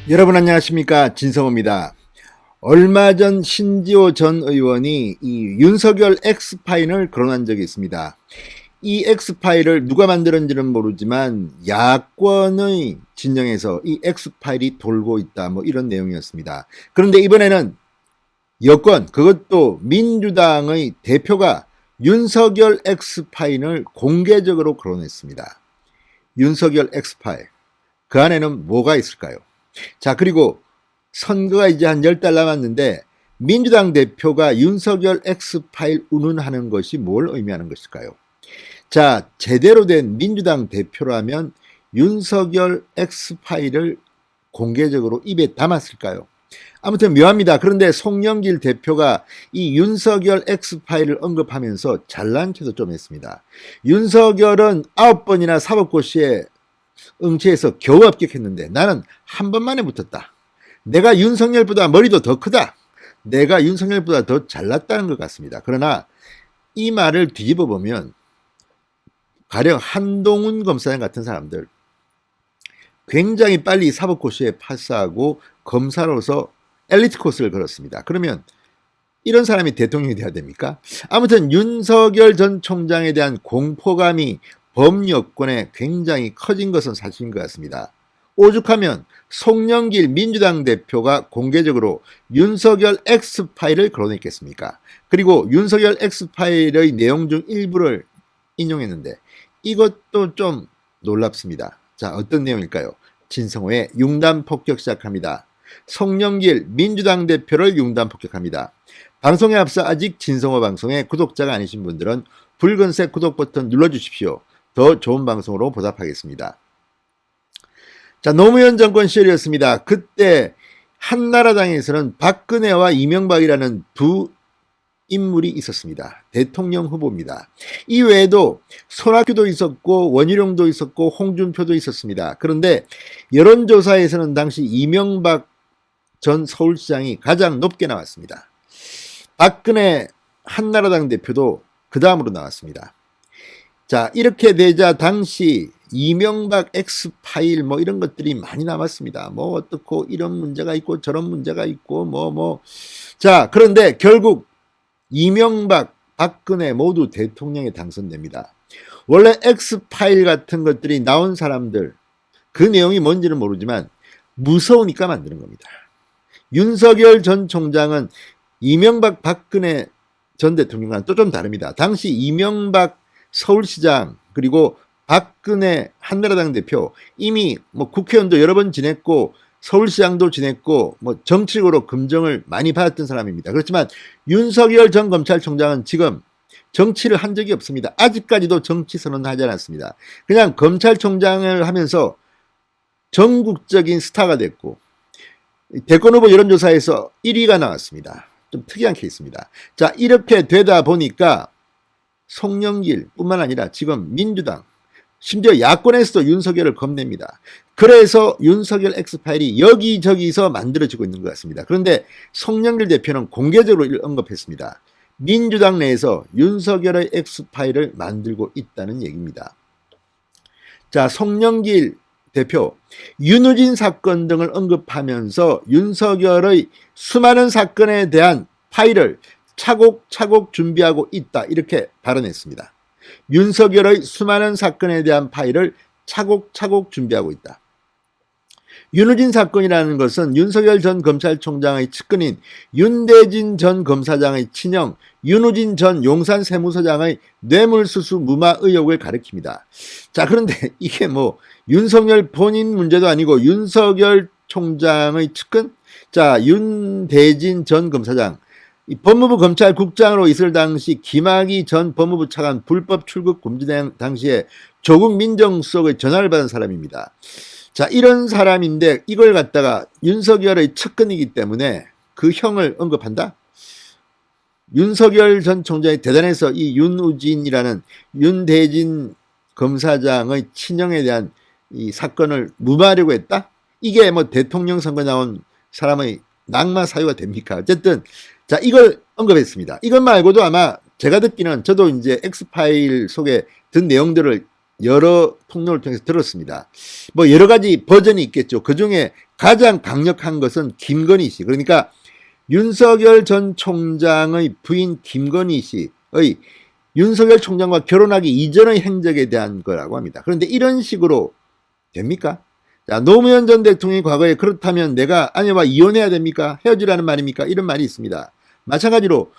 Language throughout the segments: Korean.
여러분 안녕하십니까, 진성호입니다. 얼마 전 신지호 전 의원이 이 윤석열 X파일을 거론한 적이 있습니다. 이 X파일을 누가 만들었는지는 모르지만 야권의 진영에서 이 X파일이 돌고 있다, 뭐 이런 내용이었습니다. 그런데 이번에는 여권, 그것도 민주당의 대표가 윤석열 X파일을 공개적으로 거론했습니다. 윤석열 X파일, 그 안에는 뭐가 있을까요? 자, 그리고 선거가 이제 한 10달 남았는데 민주당 대표가 윤석열 X파일 운운하는 것이 뭘 의미하는 것일까요? 자, 제대로 된 민주당 대표라면 윤석열 X파일을 공개적으로 입에 담았을까요? 아무튼 묘합니다. 그런데 송영길 대표가 이 윤석열 X파일을 언급하면서 잘난 체도 좀 했습니다. 윤석열은 9번이나 사법고시에 응시해서 겨우 합격했는데 나는 한 번만에 붙었다. 내가 윤석열보다 머리도 더 크다. 내가 윤석열보다 더 잘났다는 것 같습니다. 그러나 이 말을 뒤집어 보면 가령 한동훈 검사장 같은 사람들 굉장히 빨리 사법고시에 파스하고 검사로서 엘리트 코스를 걸었습니다. 그러면 이런 사람이 대통령이 돼야 됩니까? 아무튼 윤석열 전 총장에 대한 공포감이 범여권에 굉장히 커진 것은 사실인 것 같습니다. 오죽하면 송영길 민주당 대표가 공개적으로 윤석열 X파일을 거론했겠습니까? 그리고 윤석열 X파일의 내용 중 일부를 인용했는데 이것도 좀 놀랍습니다. 자, 어떤 내용일까요? 진성호의 융단 폭격 시작합니다. 송영길 민주당 대표를 융단 폭격합니다. 방송에 앞서 아직 진성호 방송의 구독자가 아니신 분들은 붉은색 구독 버튼 눌러주십시오. 더 좋은 방송으로 보답하겠습니다. 자, 노무현 정권 시절이었습니다. 그때 한나라당에서는 박근혜와 이명박이라는 두 인물이 있었습니다. 대통령 후보입니다. 이 외에도 손학규도 있었고 원희룡도 있었고 홍준표도 있었습니다. 그런데 여론조사에서는 당시 이명박 전 서울시장이 가장 높게 나왔습니다. 박근혜 한나라당 대표도 그 다음으로 나왔습니다. 자, 이렇게 되자 당시 이명박 X파일 뭐 이런 것들이 많이 남았습니다. 뭐 어떻고 이런 문제가 있고 저런 문제가 있고 자, 그런데 결국 이명박, 박근혜 모두 대통령에 당선됩니다. 원래 X파일 같은 것들이 나온 사람들 그 내용이 뭔지는 모르지만 무서우니까 만드는 겁니다. 윤석열 전 총장은 이명박, 박근혜 전 대통령과는 또 좀 다릅니다. 당시 이명박 서울시장 그리고 박근혜 한나라당 대표 이미 뭐 국회의원도 여러 번 지냈고 서울시장도 지냈고 뭐 정치적으로 검증을 많이 받았던 사람입니다. 그렇지만 윤석열 전 검찰총장은 지금 정치를 한 적이 없습니다. 아직까지도 정치 선언을 하지 않았습니다. 그냥 검찰총장을 하면서 전국적인 스타가 됐고 대권 후보 여론조사에서 1위가 나왔습니다. 좀 특이한 케이스입니다. 자, 이렇게 되다 보니까 송영길 뿐만 아니라 지금 민주당 심지어 야권에서도 윤석열을 겁냅니다. 그래서 윤석열 X파일이 여기저기서 만들어지고 있는 것 같습니다. 그런데 송영길 대표는 공개적으로 언급했습니다. 민주당 내에서 윤석열의 X파일을 만들고 있다는 얘기입니다. 자, 송영길 대표 윤우진 사건 등을 언급하면서 윤석열의 수많은 사건에 대한 파일을 차곡차곡 준비하고 있다 이렇게 발언했습니다. 윤석열의 수많은 사건에 대한 파일을 차곡차곡 준비하고 있다. 윤우진 사건이라는 것은 윤석열 전 검찰총장의 측근인 윤대진 전 검사장의 친형 윤우진 전 용산 세무서장의 뇌물수수 무마 의혹을 가리킵니다. 자, 그런데 이게 뭐 윤석열 본인 문제도 아니고 윤석열 총장의 측근? 자, 윤대진 전 검사장 법무부 검찰국장으로 있을 당시 김학의 전 법무부 차관 불법 출국 금지 당시에 조국 민정수석의 전화를 받은 사람입니다. 자, 이런 사람인데 이걸 갖다가 윤석열의 측근이기 때문에 그 형을 언급한다? 윤석열 전 총장이 대단해서 이 윤우진이라는 윤대진 검사장의 친형에 대한 이 사건을 무마하려고 했다? 이게 뭐 대통령 선거 나온 사람의 낙마 사유가 됩니까? 어쨌든 자, 이걸 언급했습니다. 이것 말고도 아마 제가 듣기는 저도 이제 X파일 속에 든 내용들을 여러 통로를 통해서 들었습니다. 뭐 여러 가지 버전이 있겠죠. 그 중에 가장 강력한 것은 김건희 씨, 그러니까 윤석열 전 총장의 부인 김건희 씨의 윤석열 총장과 결혼하기 이전의 행적에 대한 거라고 합니다. 그런데 이런 식으로 됩니까? 자, 노무현 전 대통령이 과거에 그렇다면 내가 아내와 이혼해야 됩니까? 헤어지라는 말입니까? 이런 말이 있습니다. 마찬가지로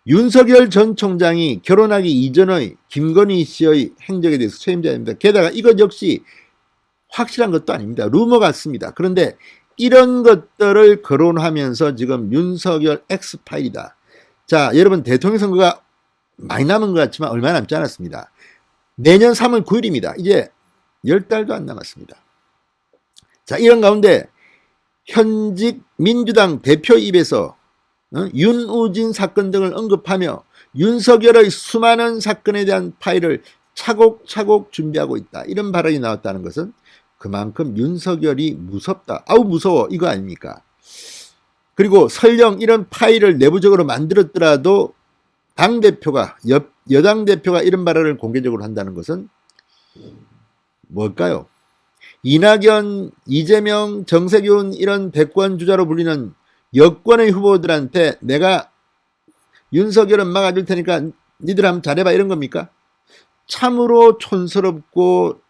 윤석열 전 총장이 결혼하기 이전의 김건희 씨의 행적에 대해서 책임져야 합니다. 게다가 이것 역시 확실한 것도 아닙니다. 루머 같습니다. 그런데 이런 것들을 거론하면서 지금 윤석열 X파일이다. 자, 여러분 대통령 선거가 많이 남은 것 같지만 얼마 남지 않았습니다. 내년 3월 9일입니다. 이제 10달도 안 남았습니다. 자, 이런 가운데 현직 민주당 대표 입에서 윤우진 사건 등을 언급하며 윤석열의 수많은 사건에 대한 파일을 차곡차곡 준비하고 있다. 이런 발언이 나왔다는 것은 그만큼 윤석열이 무섭다. 아우 무서워. 이거 아닙니까? 그리고 설령 이런 파일을 내부적으로 만들었더라도 당대표가 여당 대표가 이런 발언을 공개적으로 한다는 것은 뭘까요? 이낙연, 이재명, 정세균 이런 대권 주자로 불리는 여권의 후보들한테 내가 윤석열은 막아줄 테니까 니들 한번 잘해봐 이런 겁니까? 참으로 촌스럽고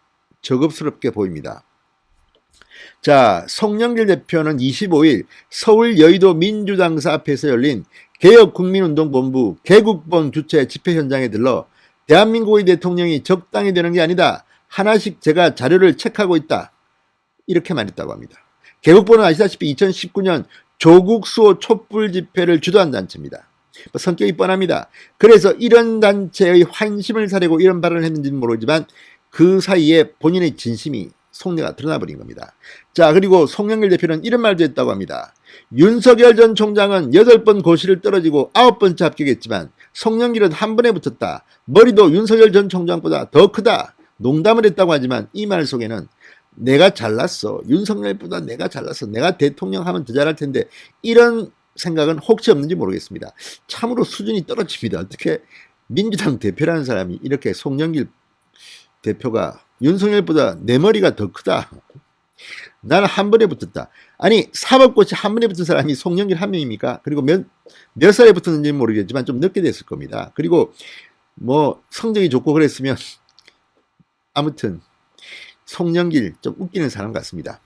저급스럽게 보입니다. 자, 송영길 대표는 25일 서울 여의도 민주당사 앞에서 열린 개혁국민운동본부 개국본 주최 집회 현장에 들러 대한민국의 대통령이 적당히 되는 게 아니다. 하나씩 제가 자료를 체크하고 있다. 이렇게 말했다고 합니다. 개국본은 아시다시피 2019년 조국 수호 촛불 집회를 주도한 단체입니다. 성격이 뻔합니다. 그래서 이런 단체의 환심을 사려고 이런 발언을 했는지는 모르지만 그 사이에 본인의 진심이 속내가 드러나버린 겁니다. 자, 그리고 송영길 대표는 이런 말도 했다고 합니다. 윤석열 전 총장은 8번 고시를 떨어지고 9번째 합격했지만 송영길은 한 번에 붙었다. 머리도 윤석열 전 총장보다 더 크다. 농담을 했다고 하지만 이 말 속에는 내가 잘났어. 윤석열보다 내가 잘났어. 내가 대통령 하면 더 잘할 텐데 이런 생각은 혹시 없는지 모르겠습니다. 참으로 수준이 떨어집니다. 어떻게 민주당 대표라는 사람이 이렇게 송영길 대표가 윤석열보다 내 머리가 더 크다. 나는 한 번에 붙었다. 아니 사법고시 한 번에 붙은 사람이 송영길 한 명입니까? 그리고 몇 살에 붙었는지는 모르겠지만 좀 늦게 됐을 겁니다. 그리고 뭐 성적이 좋고 그랬으면 아무튼 송영길 좀 웃기는 사람 같습니다.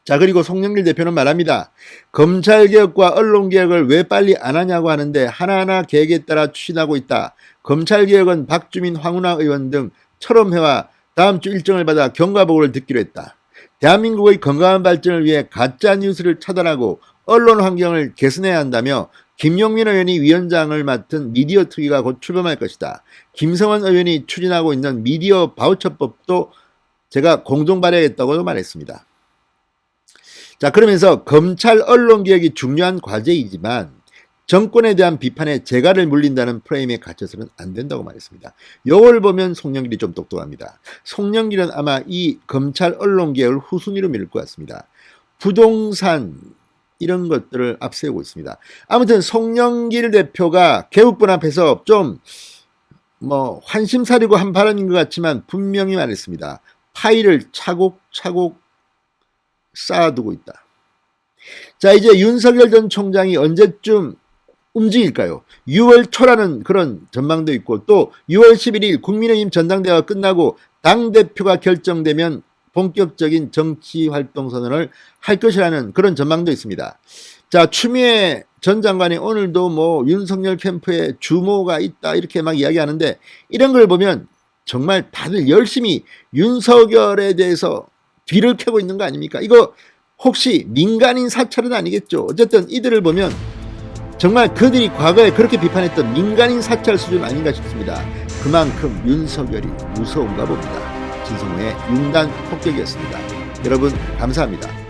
자, 그리고 송영길 대표는 말합니다. 검찰개혁과 언론개혁을 왜 빨리 안 하냐고 하는데 하나하나 계획에 따라 추진하고 있다. 검찰개혁은 박주민, 황운하 의원 등 철험회와 다음 주 일정을 받아 경과보고를 듣기로 했다. 대한민국의 건강한 발전을 위해 가짜뉴스를 차단하고 언론 환경을 개선해야 한다며 김용민 의원이 위원장을 맡은 미디어 특위가 곧 출범할 것이다. 김성원 의원이 추진하고 있는 미디어 바우처법도 제가 공동 발의하겠다고 말했습니다. 자, 그러면서 검찰 언론 개혁이 중요한 과제이지만 정권에 대한 비판에 재갈을 물린다는 프레임에 갇혀서는 안 된다고 말했습니다. 이걸 보면 송영길이 좀 똑똑합니다. 송영길은 아마 이 검찰 언론 개혁을 후순위로 밀 것 같습니다. 부동산 이런 것들을 앞세우고 있습니다. 아무튼 송영길 대표가 개국본 앞에서 좀 환심 사려고 한 발언인 것 같지만 분명히 말했습니다. 파일을 차곡차곡 쌓아두고 있다. 자, 이제 윤석열 전 총장이 언제쯤 움직일까요? 6월 초라는 그런 전망도 있고 또 6월 11일 국민의힘 전당대회가 끝나고 당대표가 결정되면 본격적인 정치활동 선언을 할 것이라는 그런 전망도 있습니다. 자, 추미애 전 장관이 오늘도 윤석열 캠프에 주모가 있다 이렇게 막 이야기하는데 이런 걸 보면 정말 다들 열심히 윤석열에 대해서 뒤를 캐고 있는 거 아닙니까? 이거 혹시 민간인 사찰은 아니겠죠? 어쨌든 이들을 보면 정말 그들이 과거에 그렇게 비판했던 민간인 사찰 수준 아닌가 싶습니다. 그만큼 윤석열이 무서운가 봅니다. 진성호의 융단 폭격이었습니다. 여러분 감사합니다.